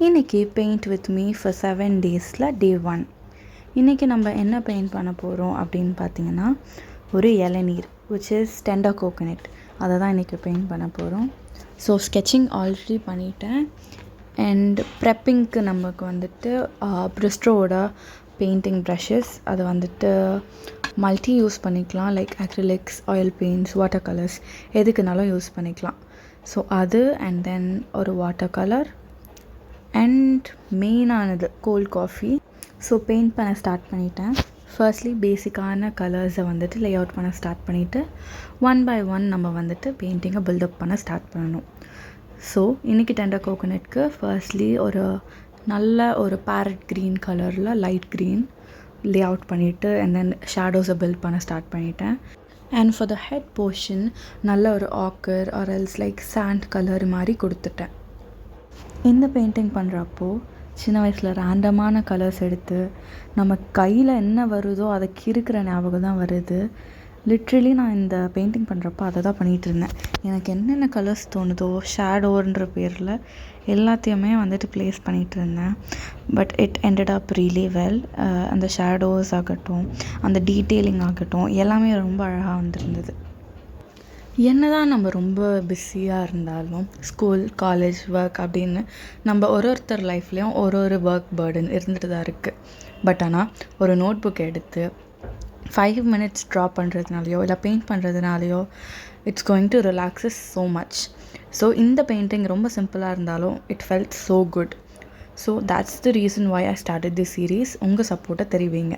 இன்றைக்கி paint with me for 7 டேஸில் டே 1. இன்றைக்கி நம்ம என்ன பெயிண்ட் பண்ண போகிறோம் அப்படின்னு பார்த்தீங்கன்னா, ஒரு இளநீர் விச் இஸ் டெண்டர் கோகோனட், அதை தான் இன்றைக்கி பெயிண்ட் பண்ண போகிறோம். ஸோ ஸ்கெட்சிங் ஆல்ரெடி பண்ணிட்டேன். அண்ட் ப்ரெப்பிங்க்கு நமக்கு வந்துட்டு பிரிஸ்ட்ரோவோட பெயிண்டிங் ப்ரஷஸ், அதை வந்துட்டு மல்டி யூஸ் பண்ணிக்கலாம். Like acrylics, oil paints, water colours எதுக்குனாலும் யூஸ் பண்ணிக்கலாம். ஸோ அது அண்ட் தென் ஒரு வாட்டர் கலர் அண்ட் மெயினானது கோல்ட் காஃபி. ஸோ பெயிண்ட் பண்ண ஸ்டார்ட் பண்ணிட்டேன். ஃபர்ஸ்ட்லி பேசிக்கான கலர்ஸை வந்துட்டு லே அவுட் பண்ண ஸ்டார்ட் பண்ணிவிட்டு 1 by 1 நம்ம வந்துட்டு பெயிண்டிங்கை பில்டப் பண்ண ஸ்டார்ட் பண்ணணும். ஸோ இன்றைக்கி டெண்டர் கோகோனட்க்கு ஃபர்ஸ்ட்லி ஒரு நல்ல ஒரு பேரட் க்ரீன் கலரில் லைட் க்ரீன் லே அவுட் பண்ணிவிட்டு அண்ட் தென் ஷேடோஸை பில்ட் பண்ண ஸ்டார்ட் பண்ணிட்டேன். And for the head portion நல்ல ஒரு ochre or else like sand colour மாதிரி கொடுத்துட்டேன். இந்த பெயிண்டிங் பண்ணுறப்போ சின்ன வயசில் ரேண்டமான கலர்ஸ் எடுத்து நம்ம கையில் என்ன வருதோ அதை கிறுக்கிற ஞாபகம் தான் வருது. லிட்ரலி நான் இந்த பெயிண்டிங் பண்ணுறப்போ அதை தான் பண்ணிகிட்டு இருந்தேன். எனக்கு என்னென்ன கலர்ஸ் தோணுதோ ஷேடோன்ற பேரில் எல்லாத்தையுமே வந்துட்டு ப்ளேஸ் பண்ணிகிட்டு இருந்தேன். But it ended up really well. அந்த ஷேடோஸ் ஆகட்டும், அந்த டீட்டெயிலிங் ஆகட்டும், எல்லாமே ரொம்ப அழகாக வந்திருந்தது. என்ன தான் நம்ம ரொம்ப பிஸியாக இருந்தாலும் ஸ்கூல், காலேஜ், ஒர்க் அப்படின்னு நம்ம ஒருத்தர் லைஃப்லேயும் ஒரு ஒர்க் பர்டன் இருந்துட்டு தான் இருக்குது. பட் ஆனால் ஒரு நோட் புக் எடுத்து 5 minutes ட்ரா பண்ணுறதுனாலையோ இல்லை பெயிண்ட் பண்ணுறதுனாலையோ it's going to relaxes so much. So இந்த பெயிண்டிங் ரொம்ப சிம்பிளாக இருந்தாலும் it felt so good. So that's the reason why I started the series. உங்கள் சப்போர்ட்டை தெரிவிங்க.